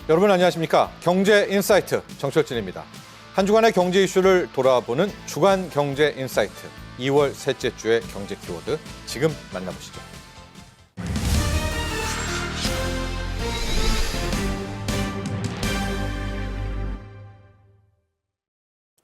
여러분 안녕하십니까? 경제 인사이트 정철진입니다. 한 주간의 경제 이슈를 돌아보는 주간 경제 인사이트 2월 셋째 주의 경제 키워드 지금 만나보시죠.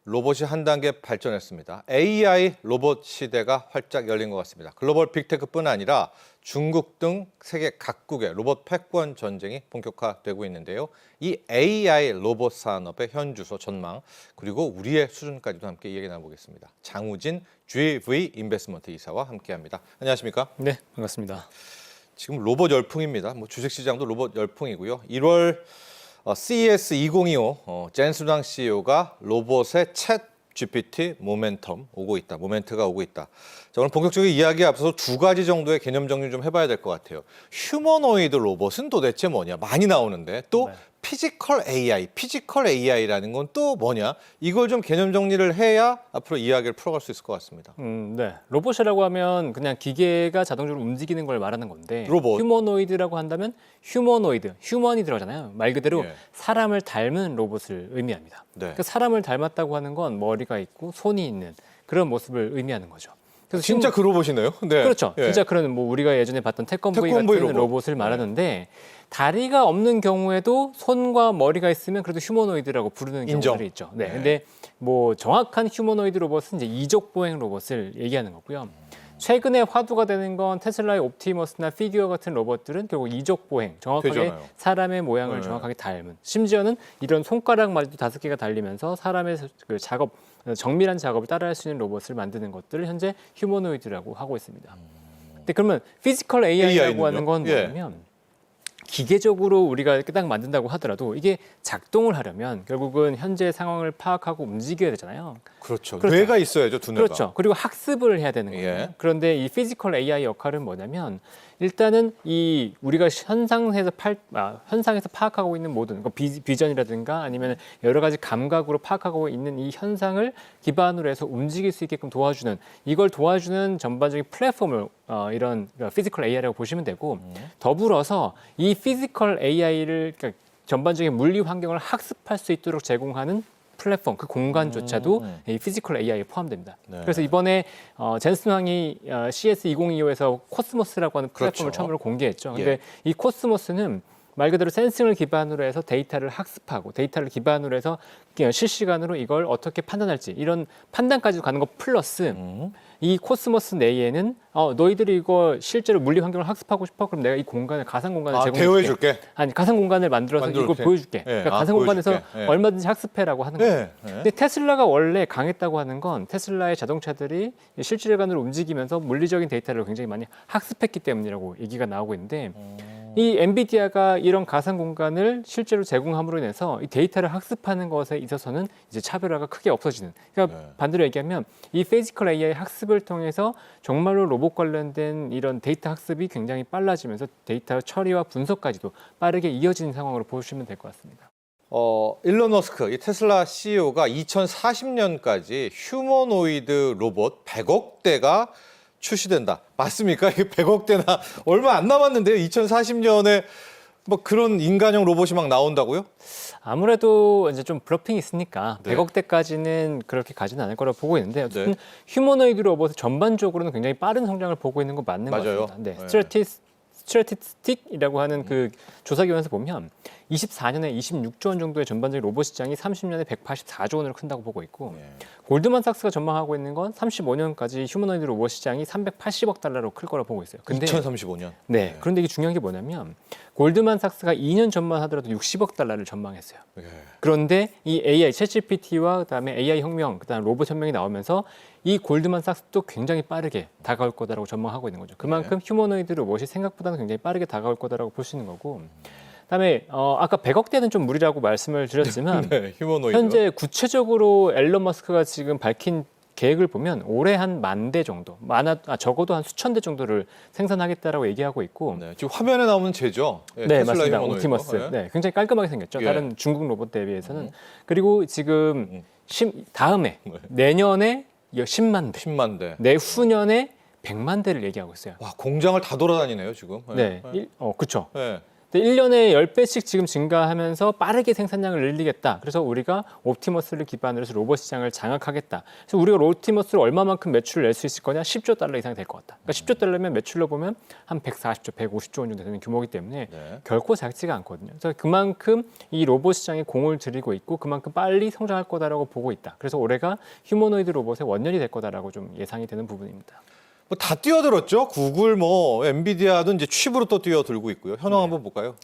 로봇이 한 단계 발전했습니다. AI 로봇 시대가 활짝 열린 것 같습니다. 글로벌 빅테크뿐 아니라 중국 등 세계 각국의 로봇 패권 전쟁이 본격화되고 있는데요. 이 AI 로봇 산업의 현주소 전망 그리고 우리의 수준까지도 함께 이야기 나눠보겠습니다. 장우진 GV 인베스트먼트 이사와 함께합니다. 안녕하십니까? 네, 반갑습니다. 지금 로봇 열풍입니다. 주식시장도 로봇 열풍이고요. 1월 CES 2025 젠수당 CEO가 로봇의 챗 GPT 모멘트가 오고 있다. 자, 오늘 본격적인 이야기에 앞서서 두 가지 정도의 개념 정리 좀 해봐야 될 것 같아요. 휴머노이드 로봇은 도대체 뭐냐? 많이 나오는데 또 네. 피지컬 AI라는 건 또 뭐냐? 이걸 좀 개념 정리를 해야 앞으로 이야기를 풀어갈 수 있을 것 같습니다. 네. 로봇이라고 하면 그냥 기계가 자동적으로 움직이는 걸 말하는 건데 로봇. 휴머노이드라고 한다면 휴먼이 들어가잖아요. 말 그대로 예. 사람을 닮은 로봇을 의미합니다. 네. 그러니까 사람을 닮았다고 하는 건 머리가 있고 손이 있는 그런 모습을 의미하는 거죠. 그래서 진짜 그 로봇이네요. 네. 그렇죠. 예. 진짜 그런 우리가 예전에 봤던 태권브이 같은 태권브이 로봇을 말하는데 다리가 없는 경우에도 손과 머리가 있으면 그래도 휴머노이드라고 부르는 인정. 경우들이 있죠. 네. 네. 근데 정확한 휴머노이드 로봇은 이제 이족 보행 로봇을 얘기하는 거고요. 최근에 화두가 되는 건 테슬라의 옵티머스나 피규어 같은 로봇들은 결국 이족 보행, 정확하게 되잖아요. 사람의 모양을 네. 정확하게 닮은. 심지어는 이런 손가락마저도 5개가 달리면서 사람의 그 정밀한 작업을 따라할 수 있는 로봇을 만드는 것들을 현재 휴머노이드라고 하고 있습니다. 근데 그러면 피지컬 AI라고 하는 건 뭐냐면 기계적으로 우리가 딱 만든다고 하더라도 이게 작동을 하려면 결국은 현재 상황을 파악하고 움직여야 되잖아요. 그렇죠. 그렇죠. 뇌가 있어야죠, 두뇌가. 그렇죠. 그리고 학습을 해야 되는 거예요. 예. 그런데 이 피지컬 AI 역할은 뭐냐면 일단은 이 우리가 현상에서 파악하고 있는 모든 비전이라든가 아니면 여러 가지 감각으로 파악하고 있는 이 현상을 기반으로 해서 움직일 수 있게끔 도와주는 이걸 도와주는 전반적인 플랫폼을 이런 피지컬 AI라고 보시면 되고 더불어서 이 피지컬 AI를 그러니까 전반적인 물리 환경을 학습할 수 있도록 제공하는 플랫폼, 그 공간조차도 이 피지컬 AI에 포함됩니다. 네. 그래서 이번에 젠슨 황이 CES 2025에서 코스모스라고 하는 플랫폼을 그렇죠. 처음으로 공개했죠. 예. 근데 이 코스모스는 말 그대로 센싱을 기반으로 해서 데이터를 학습하고 데이터를 기반으로 해서 실시간으로 이걸 어떻게 판단할지 이런 판단까지 가는 것 플러스 이 코스모스 내에는 너희들이 이거 실제로 물리 환경을 학습하고 싶어? 그럼 내가 이 공간을 가상 공간을 제공해 대여해줄게. 아니 가상 공간을 만들어서 이걸 보여줄게. 예. 그러니까 가상 공간에서 보여줄게. 예. 얼마든지 학습해라고 하는 거예요. 예. 근데 테슬라가 원래 강했다고 하는 건 테슬라의 자동차들이 실시간으로 움직이면서 물리적인 데이터를 굉장히 많이 학습했기 때문이라고 얘기가 나오고 있는데 이 엔비디아가 이런 가상 공간을 실제로 제공함으로 인해서 이 데이터를 학습하는 것에 있어서는 이제 차별화가 크게 없어지는. 그러니까 네. 반대로 얘기하면 이 피지컬 AI 학습을 통해서 정말로 로봇 관련된 이런 데이터 학습이 굉장히 빨라지면서 데이터 처리와 분석까지도 빠르게 이어지는 상황으로 보시면 될 것 같습니다. 일론 머스크, 이 테슬라 CEO가 2040년까지 휴머노이드 로봇 100억 대가 출시된다. 맞습니까? 이게 100억 대나 얼마 안 남았는데요. 2040년에 뭐 그런 인간형 로봇이 막 나온다고요? 아무래도 이제 좀 블러핑이 있으니까 네. 100억대까지는 그렇게 가지는 않을 거라고 보고 있는데 어쨌든 네. 휴머노이드 로봇 전반적으로는 굉장히 빠른 성장을 보고 있는 건 맞는 맞아요. 것 같습니다. 네. 스트래티스틱이라고 하는 그 조사 기관에서 보면 24년에 26조 원 정도의 전반적인 로봇 시장이 30년에 184조 원으로 큰다고 보고 있고 골드만삭스가 전망하고 있는 건 35년까지 휴머노이드 로봇 시장이 380억 달러로 클 거라고 보고 있어요. 근데 2035년. 네. 그런데 이게 중요한 게 뭐냐면 골드만삭스가 2년 전만 하더라도 60억 달러를 전망했어요. 예. 그런데 이 AI, 챗GPT와 그다음에 AI 혁명, 그다음 로봇 혁명이 나오면서 이 골드만삭스도 굉장히 빠르게 다가올 거다라고 전망하고 있는 거죠. 그만큼 휴머노이드 로봇이 생각보다는 굉장히 빠르게 다가올 거다라고 볼 수 있는 거고. 그다음에 아까 100억대는 좀 무리라고 말씀을 드렸지만 네, 휴머노이드. 현재 구체적으로 앨런 머스크가 지금 밝힌 계획을 보면 올해 한 10,000대 정도, 적어도 한 수천 대 정도를 생산하겠다라고 얘기하고 있고. 네, 지금 화면에 나오는 쟤죠. 예, 네, 테슬라 맞습니다. 휴머노이드. 옵티머스. 예. 네, 굉장히 깔끔하게 생겼죠. 예. 다른 중국 로봇 대비해서는. 그리고 지금 다음에 내년에 10만 대, 10만 대. 내후년에 100만 대를 얘기하고 있어요. 와, 공장을 다 돌아다니네요, 지금. 예. 네, 예. 그렇죠. 예. 근데 1년에 10배씩 지금 증가하면서 빠르게 생산량을 늘리겠다. 그래서 우리가 옵티머스를 기반으로 해서 로봇 시장을 장악하겠다. 그래서 우리가 옵티머스를 얼마만큼 매출을 낼 수 있을 거냐? 10조 달러 이상 될 것 같다. 그러니까 10조 달러면 매출로 보면 한 140조, 150조 원 정도 되는 규모이기 때문에 네. 결코 작지가 않거든요. 그래서 그만큼 이 로봇 시장에 공을 들이고 있고 그만큼 빨리 성장할 거다라고 보고 있다. 그래서 올해가 휴머노이드 로봇의 원년이 될 거다라고 좀 예상이 되는 부분입니다. 뭐 다 뛰어들었죠. 구글, 뭐 엔비디아도 이제 칩으로 또 뛰어들고 있고요. 현황 한번 볼까요?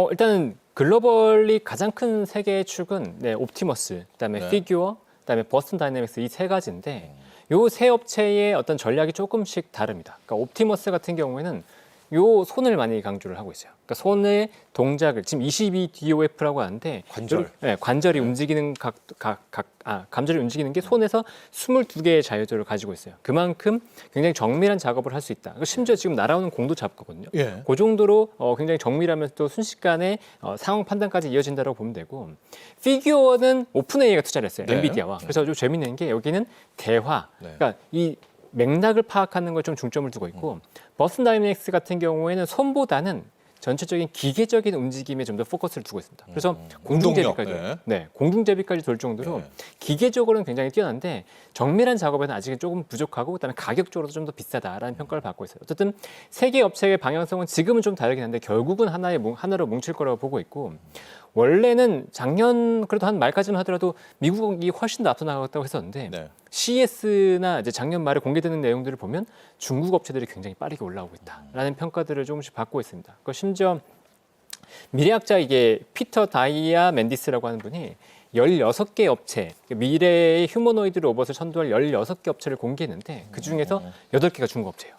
일단은 글로벌리 가장 큰 세 개의 축은 옵티머스, 그다음에 네. 피규어, 그다음에 버스턴 다이내믹스 이 세 가지인데 요 세 업체의 어떤 전략이 조금씩 다릅니다. 그러니까 옵티머스 같은 경우에는 요 손을 많이 강조를 하고 있어요. 그러니까 손의 동작을 지금 22DOF라고 하는데 관절. 관절이 움직이는 관절이 움직이는 게 손에서 22개의 자유도를 가지고 있어요. 그만큼 굉장히 정밀한 작업을 할 수 있다. 심지어 지금 날아오는 공도 잡거든요. 예. 그 정도로 굉장히 정밀하면서도 순식간에 상황 판단까지 이어진다고 보면 되고 피규어는 오픈AI가 투자를 했어요. 네. 엔비디아와. 그래서 좀 재밌는 게 여기는 대화, 네. 그러니까 이 맥락을 파악하는 걸 좀 중점을 두고 있고 버스턴 다이내믹스 같은 경우에는 손보다는 전체적인 기계적인 움직임에 좀 더 포커스를 두고 있습니다. 그래서 공중제비까지, 운동력, 공중제비까지 돌 정도로 네. 기계적으로는 굉장히 뛰어난데 정밀한 작업에는 아직은 조금 부족하고 그다음에 가격적으로도 좀 더 비싸다라는 평가를 받고 있어요. 어쨌든 세 개 업체의 방향성은 지금은 좀 다르긴 한데 결국은 하나로 뭉칠 거라고 보고 있고 원래는 작년 그래도 한 말까지만 하더라도 미국이 훨씬 더 앞서 나갔다고 했었는데 네. CES나 이제 작년 말에 공개되는 내용들을 보면 중국 업체들이 굉장히 빠르게 올라오고 있다라는 평가들을 조금씩 받고 있습니다. 그 심지어 미래학자 이게 피터 다이아멘디스라고 하는 분이 16개 업체, 미래의 휴머노이드 로봇을 선도할 16개 업체를 공개했는데 그중에서 8개가 중국 업체예요.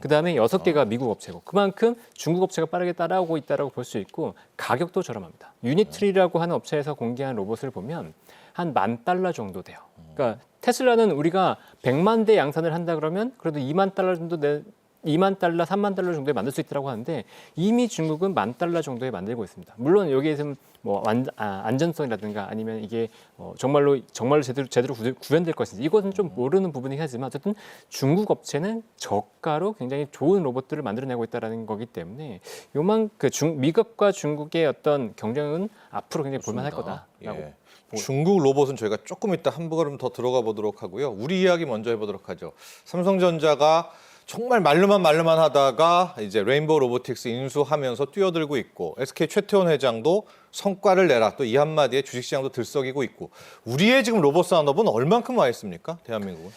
그다음에 6개가 미국 업체고 그만큼 중국 업체가 빠르게 따라오고 있다고 볼 수 있고 가격도 저렴합니다. 유니트리라고 하는 업체에서 공개한 로봇을 보면 한 $10,000 정도 돼요. 그러니까 테슬라는 우리가 100만 대 양산을 한다 그러면 그래도 $20,000 정도 2만 달러, 3만 달러 정도에 만들 수 있다고 하는데 이미 중국은 $10,000 정도에 만들고 있습니다. 물론 여기에서는 뭐 안전성이라든가 아니면 이게 정말로 제대로 구현될 것인지 이것은 좀 모르는 부분이긴 하지만 어쨌든 중국 업체는 저가로 굉장히 좋은 로봇들을 만들어내고 있다는 거기 때문에 미국과 중국의 어떤 경쟁은 앞으로 굉장히 볼만할 거다라고. 예. 중국 로봇은 저희가 조금 이따 한 걸음 더 들어가 보도록 하고요. 우리 이야기 먼저 해보도록 하죠. 삼성전자가 정말 말로만 하다가 이제 레인보우 로보틱스 인수하면서 뛰어들고 있고 SK 최태원 회장도 성과를 내라 또 이 한마디에 주식시장도 들썩이고 있고 우리의 지금 로봇 산업은 얼만큼 와 있습니까? 대한민국은?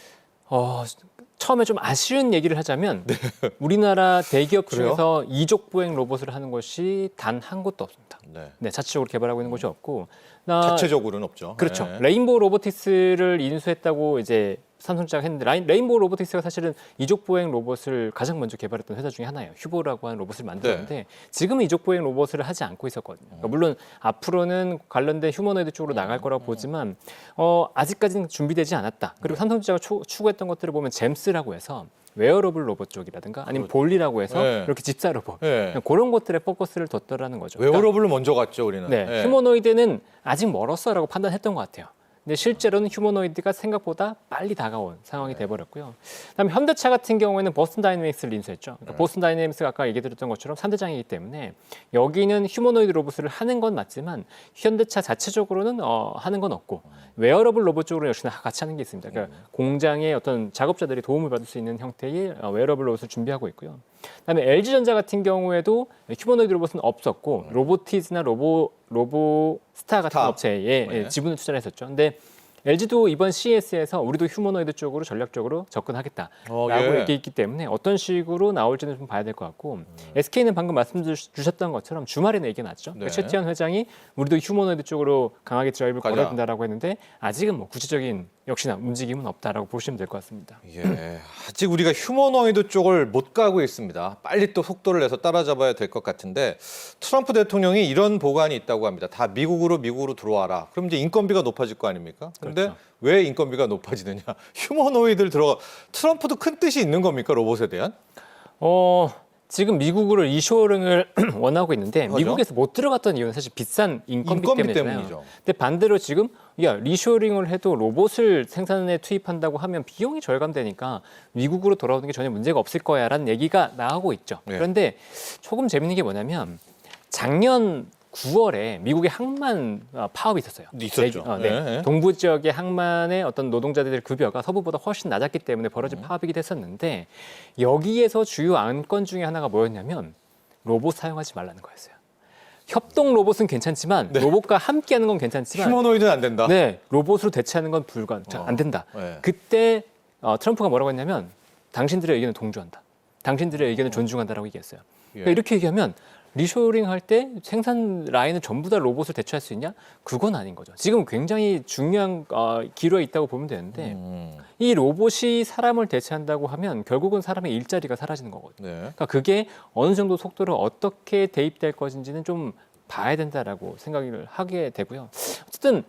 처음에 좀 아쉬운 얘기를 하자면 우리나라 대기업 중에서 이족 보행 로봇을 하는 것이 단 한 곳도 없습니다. 네, 자체적으로 개발하고 있는 곳이 없고 자체적으로는 없죠. 그렇죠. 네. 레인보우 로보틱스를 인수했다고 이제 삼성전자가 했는데 레인보우 로보틱스가 사실은 이족 보행 로봇을 가장 먼저 개발했던 회사 중에 하나예요. 휴보라고 하는 로봇을 만들었는데 지금은 이족 보행 로봇을 하지 않고 있었거든요. 그러니까 물론 앞으로는 관련된 휴머노이드 쪽으로 나갈 거라고 보지만 아직까지는 준비되지 않았다. 그리고 삼성전자가 추구했던 것들을 보면 잼스라고 해서 웨어러블 로봇 쪽이라든가 아니면 볼리라고 해서 네. 이렇게 집사 로봇 네. 그런 것들에 포커스를 뒀더라는 거죠. 웨어러블로 먼저 갔죠 우리는. 네, 네. 휴머노이드는 아직 멀었어라고 판단했던 것 같아요. 근데 실제로는 휴머노이드가 생각보다 빨리 다가온 상황이 돼버렸고요. 그다음에 현대차 같은 경우에는 버스턴 다이내믹스를 인수했죠. 그러니까 버스턴 다이내믹스가 아까 얘기드렸던 것처럼 3대장이기 때문에 여기는 휴머노이드 로봇을 하는 건 맞지만 현대차 자체적으로는 하는 건 없고 웨어러블 로봇 쪽으로 역시나 같이 하는 게 있습니다. 그러니까 공장의 어떤 작업자들이 도움을 받을 수 있는 형태의 웨어러블 로봇을 준비하고 있고요. 그다음에 LG전자 같은 경우에도 휴머노이드 로봇은 없었고 로보티즈나 로보스타 같은 업체에 네. 지분을 투자를 했었죠. 근데 LG도 이번 CES에서 우리도 휴머노이드 쪽으로 전략적으로 접근하겠다라고 얘기했기 때문에 어떤 식으로 나올지는 좀 봐야 될 것 같고 SK는 방금 말씀 주셨던 것처럼 주말에는 얘기가 났죠. 네. 최태원 회장이 우리도 휴머노이드 쪽으로 강하게 드라이브를 가자. 걸어야 된다라고 했는데 아직은 뭐 구체적인 역시나 움직임은 없다라고 보시면 될 것 같습니다. 예, 아직 우리가 휴머노이드 쪽을 못 가고 있습니다. 빨리 또 속도를 내서 따라잡아야 될 것 같은데 트럼프 대통령이 이런 보관이 있다고 합니다. 다 미국으로 들어와라. 그럼 이제 인건비가 높아질 거 아닙니까? 그런데 그렇죠. 왜 인건비가 높아지느냐? 휴머노이드를 트럼프도 큰 뜻이 있는 겁니까? 로봇에 대한? 지금 미국으로 리쇼어링을 원하고 있는데 그렇죠. 미국에서 못 들어갔던 이유는 사실 비싼 인건비 때문이잖아요. 때문이죠. 근데 반대로 지금 리쇼어링을 해도 로봇을 생산에 투입한다고 하면 비용이 절감되니까 미국으로 돌아오는 게 전혀 문제가 없을 거야라는 얘기가 나오고 있죠. 네. 그런데 조금 재밌는 게 뭐냐면 작년 9월에 미국의 항만 파업이 있었어요. 있었죠. 네. 동부 지역의 항만의 어떤 노동자들의 급여가 서부보다 훨씬 낮았기 때문에 벌어진 파업이기도 했었는데 여기에서 주요 안건 중에 하나가 뭐였냐면 로봇 사용하지 말라는 거였어요. 협동 로봇은 괜찮지만 로봇과 함께하는 건 괜찮지만 휴머노이드는 안 된다. 네, 로봇으로 대체하는 건 안 된다. 네. 그때 트럼프가 뭐라고 했냐면 당신들의 의견을 동조한다. 당신들의 의견을 존중한다라고 얘기했어요. 그러니까 이렇게 얘기하면 리쇼링 할 때 생산 라인을 전부 다 로봇을 대체할 수 있냐? 그건 아닌 거죠. 지금 굉장히 중요한 기로에 있다고 보면 되는데 이 로봇이 사람을 대체한다고 하면 결국은 사람의 일자리가 사라지는 거거든요. 네. 그러니까 그게 어느 정도 속도로 어떻게 대입될 것인지는 좀 봐야 된다라고 생각을 하게 되고요. 어쨌든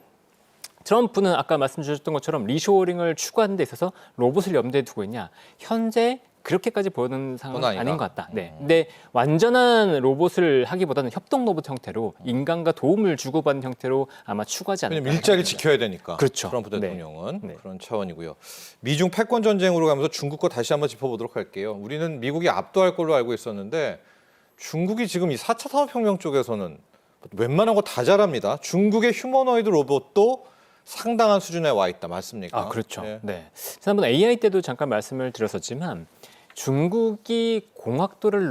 트럼프는 아까 말씀 주셨던 것처럼 리쇼링을 추구하는 데 있어서 로봇을 염두에 두고 있냐? 현재 그렇게까지 보는 상황은 아닌 것 같다. 네. 근데 완전한 로봇을 하기보다는 협동 로봇 형태로 인간과 도움을 주고받는 형태로 아마 추구하지 않을까. 왜냐면 일자리를 지켜야 되니까. 그렇죠. 트럼프 네. 대통령은 네. 그런 차원이고요. 미중 패권 전쟁으로 가면서 중국 거 다시 한번 짚어보도록 할게요. 우리는 미국이 압도할 걸로 알고 있었는데 중국이 지금 이 4차 산업혁명 쪽에서는 웬만한 거 다 잘합니다. 중국의 휴머노이드 로봇도 상당한 수준에 와 있다. 맞습니까? 그렇죠. 네. 네. 지난번 AI 때도 잠깐 말씀을 드렸었지만 중국이 공학도를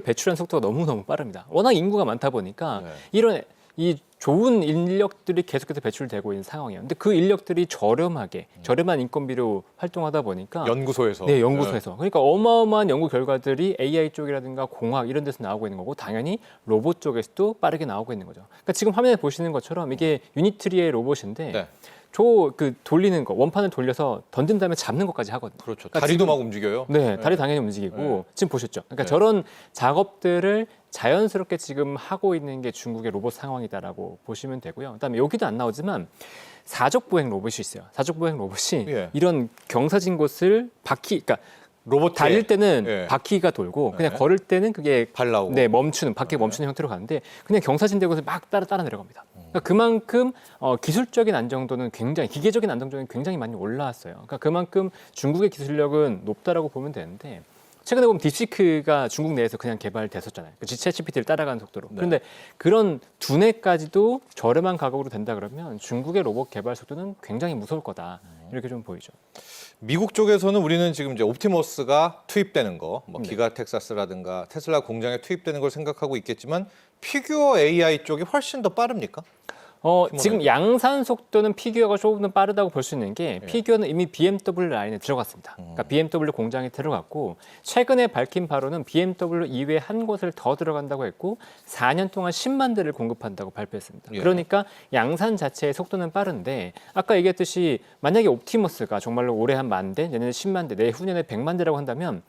배출하는 속도가 너무너무 빠릅니다. 워낙 인구가 많다 보니까 이런 이 좋은 인력들이 계속해서 배출되고 있는 상황이에요. 근데 그 인력들이 저렴한 인건비로 활동하다 보니까 연구소에서. 네, 연구소에서. 그러니까 어마어마한 연구 결과들이 AI 쪽이라든가 공학 이런 데서 나오고 있는 거고 당연히 로봇 쪽에서도 빠르게 나오고 있는 거죠. 그러니까 지금 화면에 보시는 것처럼 이게 유니트리의 로봇인데 네. 돌리는 거, 원판을 돌려서 던진 다음에 잡는 것까지 하거든요. 그렇죠. 그러니까 다리도 지금, 막 움직여요. 네, 다리 당연히 움직이고 네. 지금 보셨죠. 그러니까 네. 저런 작업들을 자연스럽게 지금 하고 있는 게 중국의 로봇 상황이다라고 보시면 되고요. 그다음에 여기도 안 나오지만 사족 보행 로봇이 있어요. 사족 보행 로봇이 이런 경사진 곳을 그러니까 로봇 달릴 때는 바퀴가 돌고 그냥 걸을 때는 그게 발 나오고. 네, 바퀴가 멈추는 형태로 가는데 그냥 경사진 대곳을 막 따라 내려갑니다. 그러니까 그만큼 기술적인 안정도는 기계적인 안정도는 굉장히 많이 올라왔어요. 그러니까 그만큼 중국의 기술력은 높다라고 보면 되는데 최근에 보면 딥시크가 중국 내에서 그냥 개발됐었잖아요. 챗GPT를 따라가는 속도로. 그런데 그런 두뇌까지도 저렴한 가격으로 된다 그러면 중국의 로봇 개발 속도는 굉장히 무서울 거다. 이렇게 좀 보이죠. 미국 쪽에서는 우리는 지금 이제 옵티머스가 투입되는 거, 뭐 기가 텍사스라든가 테슬라 공장에 투입되는 걸 생각하고 있겠지만 피규어 AI 쪽이 훨씬 더 빠릅니까? 지금 양산 속도는 피규어가 조금 더 빠르다고 볼 수 있는 게 피규어는 이미 BMW 라인에 들어갔습니다. 그러니까 BMW 공장에 들어갔고 최근에 밝힌 바로는 BMW 이외에 한 곳을 더 들어간다고 했고 4년 동안 10만 대를 공급한다고 발표했습니다. 그러니까 양산 자체의 속도는 빠른데 아까 얘기했듯이 만약에 옵티머스가 정말로 올해 한 10,000대, 내년에 10만 대, 내후년에 100만 대라고 한다면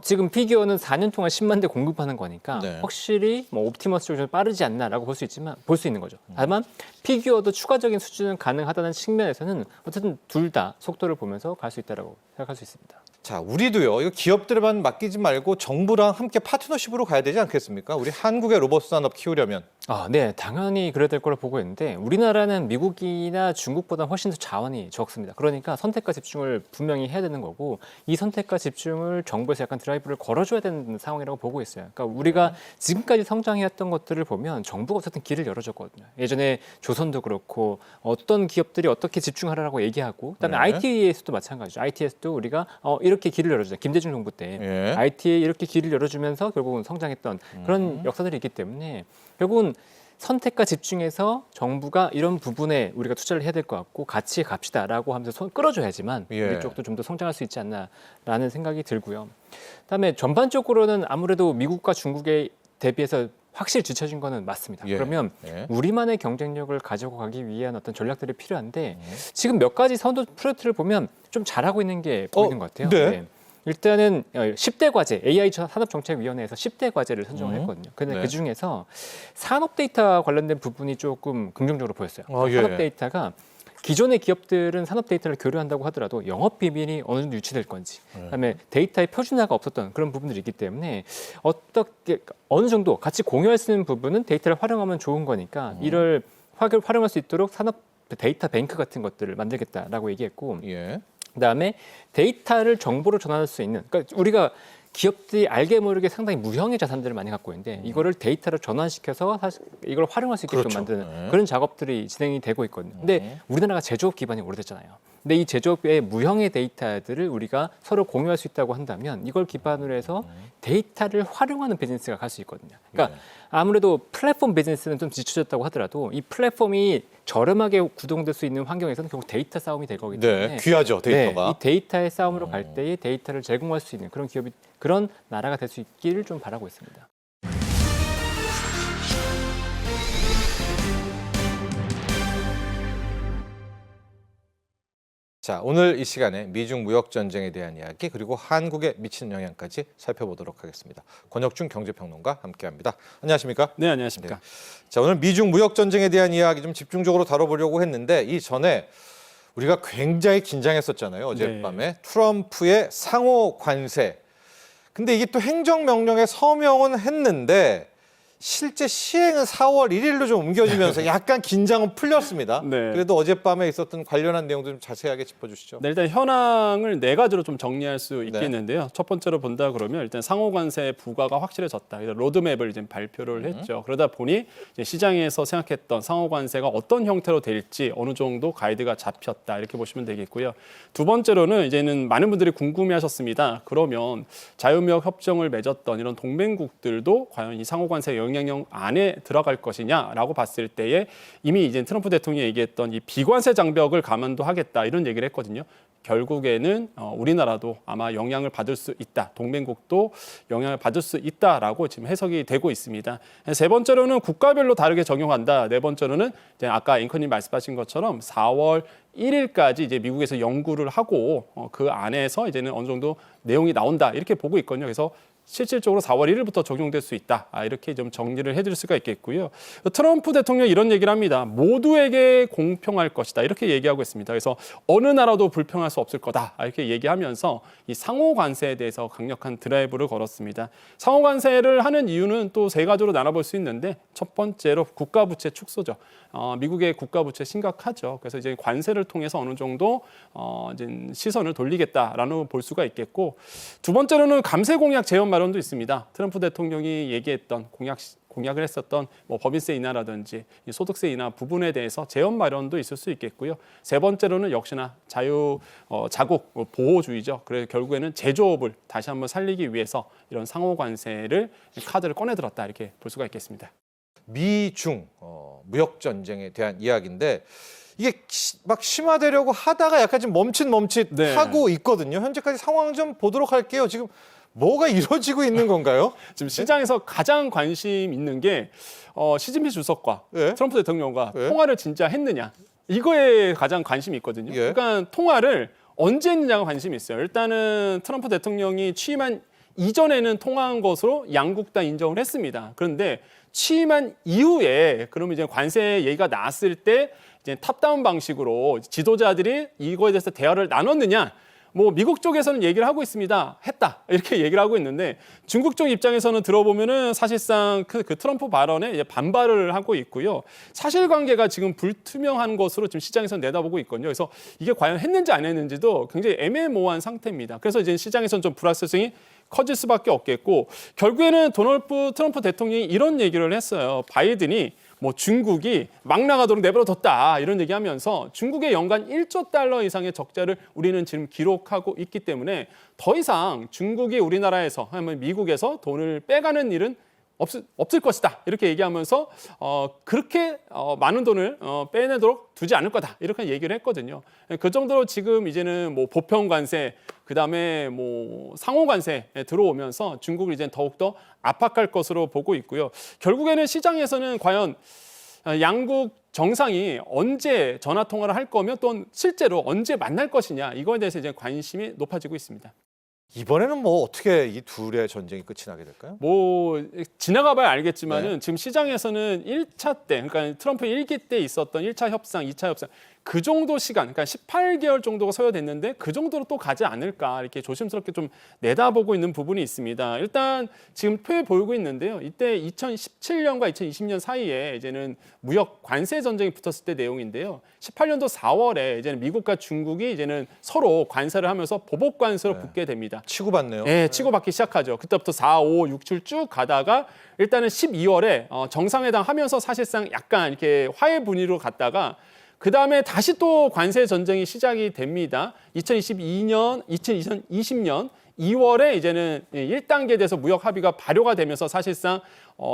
지금 피규어는 4년 동안 10만 대 공급하는 거니까 확실히 옵티머스 쪽이 좀 빠르지 않나라고 볼 수 있는 거죠. 다만 피규어도 추가적인 수준은 가능하다는 측면에서는 어쨌든 둘 다 속도를 보면서 갈 수 있다라고 생각할 수 있습니다. 자, 우리도요. 이거 기업들만 맡기지 말고 정부랑 함께 파트너십으로 가야 되지 않겠습니까? 우리 한국의 로봇 산업 키우려면. 네, 당연히 그래야 될 거라 보고 있는데 우리나라는 미국이나 중국보다 훨씬 더 자원이 적습니다. 그러니까 선택과 집중을 분명히 해야 되는 거고 이 선택과 집중을 정부에서 약간 드라이브를 걸어줘야 되는 상황이라고 보고 있어요. 그러니까 우리가 지금까지 성장해왔던 것들을 보면 정부가 어쨌든 길을 열어줬거든요. 예전에 조선도 그렇고 어떤 기업들이 어떻게 집중하라고 얘기하고 그다음에 IT에서도 마찬가지죠. IT에서도 우리가 이렇게 길을 열어주자. 김대중 정부 때 IT에 이렇게 길을 열어주면서 결국은 성장했던 그런 역사들이 있기 때문에 결국은 선택과 집중해서 정부가 이런 부분에 우리가 투자를 해야 될 것 같고 같이 갑시다라고 하면서 끌어줘야지만 우리 쪽도 좀 더 성장할 수 있지 않나라는 생각이 들고요. 그다음에 전반적으로는 아무래도 미국과 중국에 대비해서 확실히 뒤처진 거는 맞습니다. 그러면 우리만의 경쟁력을 가지고 가기 위한 어떤 전략들이 필요한데 지금 몇 가지 선도 프로젝트를 보면 좀 잘하고 있는 게 보이는 것 같아요. 네. 일단은 10대 과제, AI 산업정책위원회에서 10대 과제를 선정을 했거든요. 근데 그 중에서 산업 데이터 관련된 부분이 조금 긍정적으로 보였어요. 산업 데이터가 기존의 기업들은 산업 데이터를 교류한다고 하더라도 영업 비밀이 어느 정도 유치될 건지, 그다음에 데이터의 표준화가 없었던 그런 부분들이 있기 때문에 어느 정도 같이 공유할 수 있는 부분은 데이터를 활용하면 좋은 거니까 이를 활용할 수 있도록 산업 데이터 뱅크 같은 것들을 만들겠다라고 얘기했고. 그다음에 데이터를 정보로 전환할 수 있는, 그러니까 우리가 기업들이 알게 모르게 상당히 무형의 자산들을 많이 갖고 있는데 이거를 데이터로 전환시켜서 사실 이걸 활용할 수 있게끔 그렇죠. 만드는 그런 작업들이 진행이 되고 있거든요. 근데 우리나라가 제조업 기반이 오래됐잖아요. 근데 이 제조업의 무형의 데이터들을 우리가 서로 공유할 수 있다고 한다면 이걸 기반으로 해서 데이터를 활용하는 비즈니스가 갈 수 있거든요. 그러니까 아무래도 플랫폼 비즈니스는 좀 뒤처졌다고 하더라도 이 플랫폼이 저렴하게 구동될 수 있는 환경에서는 결국 데이터 싸움이 될 거기 때문에 네, 귀하죠 데이터가. 이 데이터의 싸움으로 갈 때에 데이터를 제공할 수 있는 그런 기업이 그런 나라가 될 수 있기를 좀 바라고 있습니다. 자, 오늘 이 시간에 미중 무역 전쟁에 대한 이야기 그리고 한국에 미치는 영향까지 살펴보도록 하겠습니다. 권혁준 경제평론가 함께합니다. 안녕하십니까? 네, 안녕하십니까. 자, 오늘 미중 무역 전쟁에 대한 이야기 좀 집중적으로 다뤄보려고 했는데 이 전에 우리가 굉장히 긴장했었잖아요. 어젯밤에 트럼프의 상호 관세. 근데 이게 또 행정명령에 서명은 했는데 실제 시행은 4월 1일로 좀 옮겨지면서 약간 긴장은 풀렸습니다. 네. 그래도 어젯밤에 있었던 관련한 내용도 좀 자세하게 짚어주시죠. 네, 일단 현황을 네 가지로 좀 정리할 수 있겠는데요. 첫 번째로 본다 그러면 일단 상호관세 부과가 확실해졌다. 로드맵을 이제 발표를 했죠. 그러다 보니 이제 시장에서 생각했던 상호관세가 어떤 형태로 될지 어느 정도 가이드가 잡혔다 이렇게 보시면 되겠고요. 두 번째로는 이제는 많은 분들이 궁금해하셨습니다. 그러면 자유무역 협정을 맺었던 이런 동맹국들도 과연 이 상호관세 영향력 안에 들어갈 것이냐라고 봤을 때에 이미 이제 트럼프 대통령이 얘기했던 이 비관세 장벽을 감안도 하겠다 이런 얘기를 했거든요. 결국에는 우리나라도 아마 영향을 받을 수 있다. 동맹국도 영향을 받을 수 있다라고 지금 해석이 되고 있습니다. 세 번째로는 국가별로 다르게 적용한다. 네 번째로는 이제 아까 앵커님 말씀하신 것처럼 4월 1일까지 이제 미국에서 연구를 하고 그 안에서 이제는 어느 정도 내용이 나온다. 이렇게 보고 있거든요. 그래서 실질적으로 4월 1일부터 적용될 수 있다. 이렇게 좀 정리를 해드릴 수가 있겠고요. 트럼프 대통령이 이런 얘기를 합니다. 모두에게 공평할 것이다. 이렇게 얘기하고 있습니다. 그래서 어느 나라도 불평할 수 없을 거다. 이렇게 얘기하면서 이 상호 관세에 대해서 강력한 드라이브를 걸었습니다. 상호 관세를 하는 이유는 또 세 가지로 나눠볼 수 있는데 첫 번째로 국가 부채 축소죠. 미국의 국가 부채 심각하죠. 그래서 이제 관세를 통해서 어느 정도 이제 시선을 돌리겠다라는 볼 수가 있겠고 두 번째로는 감세 공약 재현 마련도 있습니다. 트럼프 대통령이 얘기했던 공약을 했었던 뭐 법인세 인하라든지 소득세 인하 부분에 대해서 재현 마련도 있을 수 있겠고요. 세 번째로는 역시나 자국 보호주의죠. 그래서 결국에는 제조업을 다시 한번 살리기 위해서 이런 상호 관세를 카드를 꺼내들었다 이렇게 볼 수가 있겠습니다. 미중 무역 전쟁에 대한 이야기인데 이게 막 심화되려고 하다가 약간 좀 멈칫하고 있거든요. 현재까지 상황 좀 보도록 할게요. 지금 뭐가 이루어지고 있는 건가요? 지금 시장에서 가장 관심 있는 게 시진핑 주석과 예. 트럼프 대통령과 예. 통화를 진짜 했느냐. 이거에 가장 관심이 있거든요. 예. 그러니까 통화를 언제 했느냐가 관심이 있어요. 일단은 트럼프 대통령이 취임한 이전에는 통화한 것으로 양국 다 인정을 했습니다. 그런데 취임한 이후에 그러면 이제 관세 얘기가 나왔을 때 이제 탑다운 방식으로 지도자들이 이거에 대해서 대화를 나눴느냐? 뭐 미국 쪽에서는 얘기를 하고 있습니다. 했다 이렇게 얘기를 하고 있는데 중국 쪽 입장에서는 들어보면은 사실상 그 트럼프 발언에 이제 반발을 하고 있고요. 사실관계가 지금 불투명한 것으로 지금 시장에서 내다보고 있거든요. 그래서 이게 과연 했는지 안 했는지도 굉장히 애매모호한 상태입니다. 그래서 이제 시장에서는 좀 불확실성이 커질 수밖에 없겠고 결국에는 도널드 트럼프 대통령이 이런 얘기를 했어요. 바이든이 뭐 중국이 막 나가도록 내버려뒀다 이런 얘기하면서 중국의 연간 1조 달러 이상의 적자를 우리는 지금 기록하고 있기 때문에 더 이상 중국이 우리나라에서 아니면 미국에서 돈을 빼가는 일은 없을 것이다 이렇게 얘기하면서 그렇게 많은 돈을 빼내도록 두지 않을 거다 이렇게 얘기를 했거든요. 그 정도로 지금 이제는 뭐 보편 관세 그다음에 뭐 상호 관세에 들어오면서 중국을 이제 더욱더 압박할 것으로 보고 있고요. 결국에는 시장에서는 과연 양국 정상이 언제 전화 통화를 할 거며 또 실제로 언제 만날 것이냐 이거에 대해서 이제 관심이 높아지고 있습니다. 이번에는 뭐 어떻게 이 둘의 전쟁이 끝이 나게 될까요? 뭐 지나가봐야 알겠지만은 지금 시장에서는 1차 때, 그러니까 트럼프 1기 때 있었던 1차 협상, 2차 협상 그 정도 시간, 그러니까 18개월 정도가 소요됐는데 그 정도로 또 가지 않을까 이렇게 조심스럽게 좀 내다보고 있는 부분이 있습니다. 일단 지금 표에 보이고 있는데요. 이때 2017년과 2020년 사이에 이제는 무역 관세 전쟁이 붙었을 때 내용인데요. 18년도 4월에 이제는 미국과 중국이 이제는 서로 관세를 하면서 보복 관세로 붙게 됩니다. 치고받네요. 네, 치고받기 시작하죠. 그때부터 4, 5, 6, 7 쭉 가다가 일단은 12월에 정상회담 하면서 사실상 약간 이렇게 화해 분위기로 갔다가 그 다음에 다시 또 관세 전쟁이 시작이 됩니다. 2020년 2월에 이제는 1단계에 대해서 무역 합의가 발효가 되면서 사실상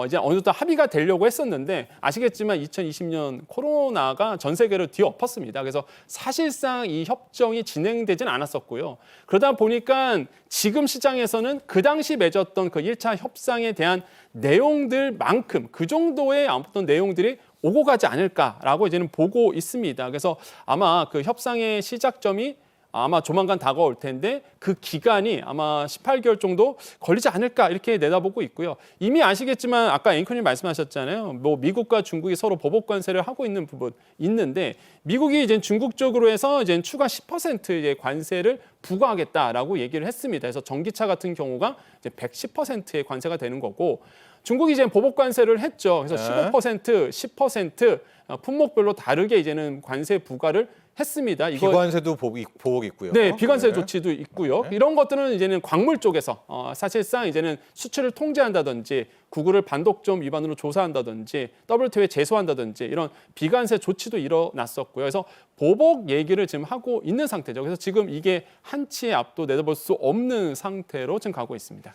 이제 어느 정도 합의가 되려고 했었는데 아시겠지만 2020년 코로나가 전 세계를 뒤엎었습니다. 그래서 사실상 이 협정이 진행되지는 않았었고요. 그러다 보니까 지금 시장에서는 그 당시 맺었던 그 1차 협상에 대한 내용들만큼 그 정도의 어떤 내용들이 오고 가지 않을까라고 이제는 보고 있습니다. 그래서 아마 그 협상의 시작점이 아마 조만간 다가올 텐데 그 기간이 아마 18개월 정도 걸리지 않을까 이렇게 내다보고 있고요. 이미 아시겠지만 아까 앵커님 말씀하셨잖아요. 뭐 미국과 중국이 서로 보복 관세를 하고 있는 부분 있는데 미국이 이제 중국 쪽으로 해서 이제 추가 10%의 관세를 부과하겠다라고 얘기를 했습니다. 그래서 전기차 같은 경우가 이제 110%의 관세가 되는 거고 중국이 이제 보복 관세를 했죠. 그래서 15%, 10% 품목별로 다르게 이제는 관세 부과를 했습니다. 이거 비관세도 보복 있고요. 네, 비관세 조치도 있고요. 이런 것들은 이제는 광물 쪽에서 사실상 이제는 수출을 통제한다든지 구글을 반독점 위반으로 조사한다든지 WTO에 제소한다든지 이런 비관세 조치도 일어났었고요. 그래서 보복 얘기를 지금 하고 있는 상태죠. 그래서 지금 이게 한치의 앞도 내다볼 수 없는 상태로 지금 가고 있습니다.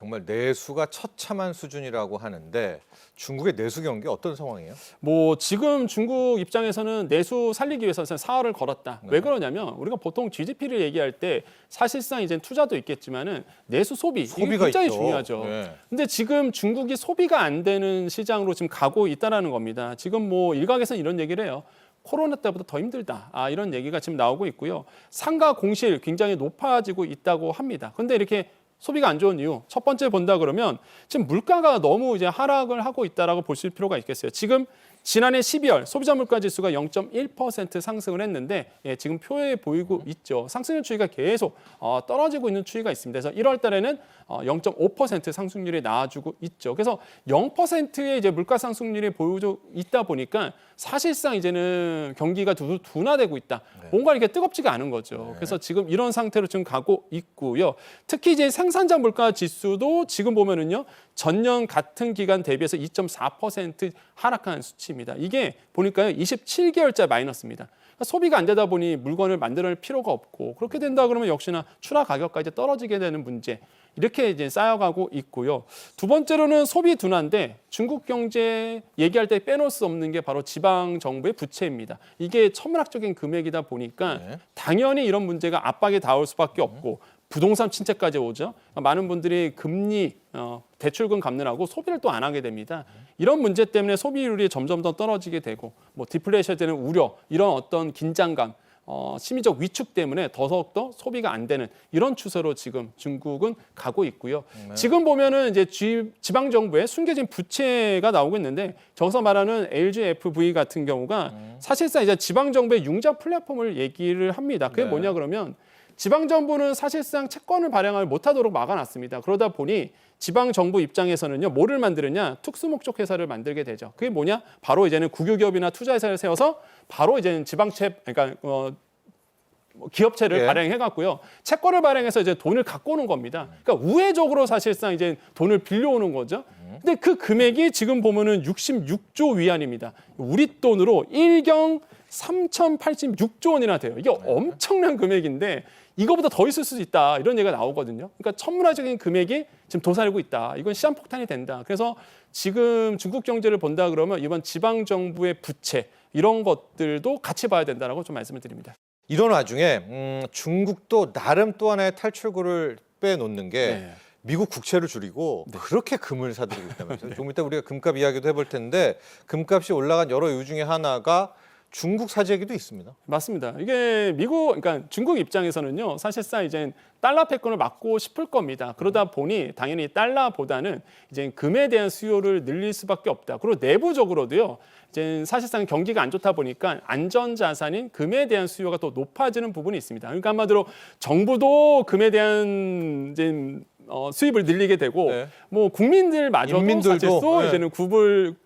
정말 내수가 처참한 수준이라고 하는데 중국의 내수 경기 어떤 상황이에요? 뭐 지금 중국 입장에서는 내수 살리기 위해서 사활을 걸었다. 왜 그러냐면 우리가 보통 GDP를 얘기할 때 사실상 이제 투자도 있겠지만은 내수 이게 소비가 굉장히 있죠. 중요하죠. 네. 근데 지금 중국이 소비가 안 되는 시장으로 지금 가고 있다라는 겁니다. 지금 뭐 일각에서는 이런 얘기를 해요. 코로나 때보다 더 힘들다. 이런 얘기가 지금 나오고 있고요. 상가 공실 굉장히 높아지고 있다고 합니다. 근데 이렇게 소비가 안 좋은 이유 첫 번째 본다 그러면 지금 물가가 너무 이제 하락을 하고 있다라고 보실 필요가 있겠어요. 지금 지난해 12월 소비자 물가 지수가 0.1% 상승을 했는데 지금 표에 보이고 있죠. 상승률 추이가 계속 떨어지고 있는 추이가 있습니다. 그래서 1월 달에는 0.5% 상승률이 나와주고 있죠. 그래서 0%의 이제 물가 상승률이 보여주고 있다 보니까 사실상 이제는 경기가 둔화되고 있다. 뭔가 이렇게 뜨겁지가 않은 거죠. 그래서 지금 이런 상태로 지금 가고 있고요. 특히 이제 생산자 물가 지수도 지금 보면은요. 전년 같은 기간 대비해서 2.4% 하락한 수치입니다. 이게 보니까요. 27개월째 마이너스입니다. 그러니까 소비가 안 되다 보니 물건을 만들 필요가 없고 그렇게 된다 그러면 역시나 출하 가격까지 떨어지게 되는 문제. 이렇게 이제 쌓여가고 있고요. 두 번째로는 소비 둔화인데 중국 경제 얘기할 때 빼놓을 수 없는 게 바로 지방 정부의 부채입니다. 이게 천문학적인 금액이다 보니까 당연히 이런 문제가 압박이 닿을 수밖에 없고 부동산 침체까지 오죠. 많은 분들이 금리 대출금 갚느라고 소비를 또 안 하게 됩니다. 이런 문제 때문에 소비율이 점점 더 떨어지게 되고 뭐 디플레이션에 대한 우려, 이런 어떤 긴장감, 심리적 위축 때문에 더더욱더 소비가 안 되는 이런 추세로 지금 중국은 가고 있고요. 지금 보면은 이제 지방 정부의 숨겨진 부채가 나오고 있는데 저기서 말하는 LGFV 같은 경우가 사실상 이제 지방 정부의 융자 플랫폼을 얘기를 합니다. 그게 뭐냐 그러면 지방 정부는 사실상 채권을 발행을 못하도록 막아놨습니다. 그러다 보니 지방 정부 입장에서는요, 뭐를 만드느냐, 특수 목적 회사를 만들게 되죠. 그게 뭐냐, 바로 이제는 국유기업이나 투자회사를 세워서 바로 이제는 그러니까 기업체를 발행해갖고요, 채권을 발행해서 이제 돈을 갖고 오는 겁니다. 그러니까 우회적으로 사실상 이제 돈을 빌려오는 거죠. 근데 그 금액이 지금 보면은 66조 위안입니다. 우리 돈으로 1경 3,086조 원이나 돼요. 이게 엄청난 금액인데 이거보다 더 있을 수도 있다. 이런 얘기가 나오거든요. 그러니까 천문학적인 금액이 지금 도사리고 있다. 이건 시한폭탄이 된다. 그래서 지금 중국 경제를 본다 그러면 이번 지방 정부의 부채 이런 것들도 같이 봐야 된다라고 좀 말씀을 드립니다. 이런 와중에 중국도 나름 또 하나의 탈출구를 빼놓는 게 미국 국채를 줄이고 그렇게 금을 사들이고 있다면서요. 조금 이따 우리가 금값 이야기도 해볼 텐데 금값이 올라간 여러 이유 중에 하나가 중국 사재기도 있습니다. 맞습니다. 이게 그러니까 중국 입장에서는요, 사실상 이제 달러 패권을 막고 싶을 겁니다. 그러다 보니 당연히 달러보다는 이제 금에 대한 수요를 늘릴 수밖에 없다. 그리고 내부적으로도요, 이제 사실상 경기가 안 좋다 보니까 안전 자산인 금에 대한 수요가 더 높아지는 부분이 있습니다. 그러니까 한마디로 정부도 금에 대한 이제 수입을 늘리게 되고 네. 뭐 국민들마저도 인민들도, 사실 또 네. 이제는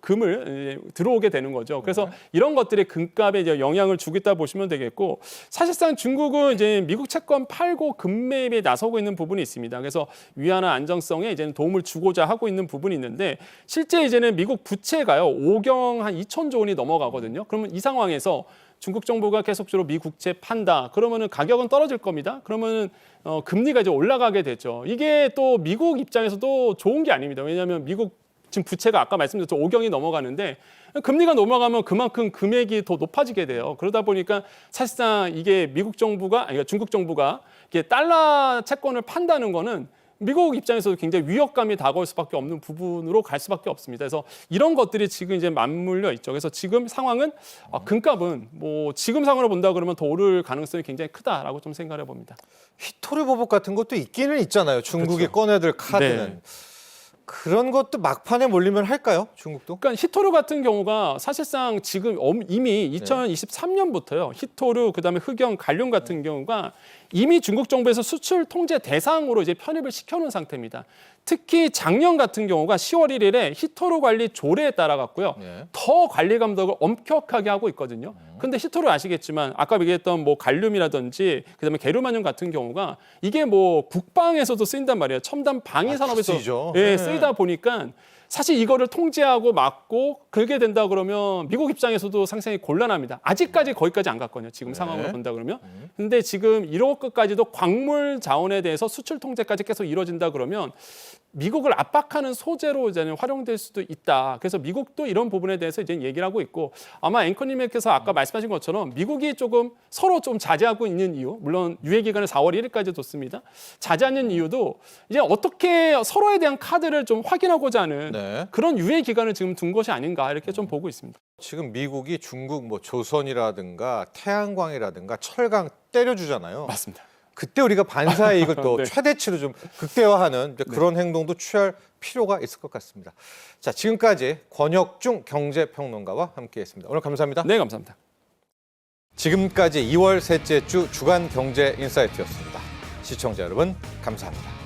금을 들어오게 되는 거죠. 그래서 이런 것들이 금값에 이제 영향을 주고 있다 보시면 되겠고 사실상 중국은 이제 미국 채권 팔고 금매입에 나서고 있는 부분이 있습니다. 그래서 위안화 안정성에 이제는 도움을 주고자 하고 있는 부분이 있는데 실제 이제는 미국 부채가요 5경 한 2천조 원이 넘어가거든요. 그러면 이 상황에서 중국 정부가 계속적으로 미 국채 판다. 그러면은 가격은 떨어질 겁니다. 그러면은 금리가 이제 올라가게 되죠. 이게 또 미국 입장에서도 좋은 게 아닙니다. 왜냐하면 미국 지금 부채가 아까 말씀드렸죠 5경이 넘어가는데 금리가 넘어가면 그만큼 금액이 더 높아지게 돼요. 그러다 보니까 사실상 이게 미국 정부가 아니 중국 정부가 이게 달러 채권을 판다는 거는 미국 입장에서도 굉장히 위협감이 다가올 수밖에 없는 부분으로 갈 수밖에 없습니다. 그래서 이런 것들이 지금 이제 맞물려 있죠. 그래서 지금 상황은 금값은 뭐 지금 상황으로 본다 그러면 더 오를 가능성이 굉장히 크다라고 좀 생각해 봅니다. 히토리 보복 같은 것도 있기는 있잖아요. 중국이 그렇죠. 꺼내들 카드는. 네. 그런 것도 막판에 몰리면 할까요? 중국도? 그러니까 히토르 같은 경우가 사실상 지금 이미 2023년부터요. 히토르 그다음에 흑영, 갈륨 같은 경우가 이미 중국 정부에서 수출 통제 대상으로 이제 편입을 시켜놓은 상태입니다. 특히 작년 같은 경우가 10월 1일에 히토르 관리 조례에 따라 갖고요. 네. 더 관리 감독을 엄격하게 하고 있거든요. 근데 히토르 아시겠지만 아까 얘기했던 뭐 갈륨이라든지 그다음에 게르마늄 같은 경우가 이게 뭐 국방에서도 쓰인단 말이에요. 첨단 방위 산업에서 쓰이죠. 예, 네. 쓰이다 보니까 사실 이거를 통제하고 막고 그게 된다 그러면 미국 입장에서도 상당히 곤란합니다. 아직까지 거기까지 안 갔거든요. 지금 상황으로 본다 그러면. 근데 지금 이런 것까지도 광물 자원에 대해서 수출 통제까지 계속 이루어진다 그러면 미국을 압박하는 소재로 이제는 활용될 수도 있다. 그래서 미국도 이런 부분에 대해서 이제 얘기를 하고 있고 아마 앵커님께서 아까 말씀하신 것처럼 미국이 조금 서로 좀 자제하고 있는 이유, 물론 유예 기간을 4월 1일까지 뒀습니다. 자제하는 이유도 이제 어떻게 서로에 대한 카드를 좀 확인하고자 하는 네. 그런 유예 기간을 지금 둔 것이 아닌가 이렇게 좀 보고 있습니다. 지금 미국이 중국 뭐 조선이라든가 태양광이라든가 철강 때려주잖아요. 맞습니다. 그때 우리가 반사의 이걸 또 네. 최대치로 좀 극대화하는 이제 그런 행동도 취할 필요가 있을 것 같습니다. 자, 지금까지 권혁중 경제평론가와 함께했습니다. 오늘 감사합니다. 네, 감사합니다. 지금까지 2월 셋째 주 주간 경제 인사이트였습니다. 시청자 여러분, 감사합니다.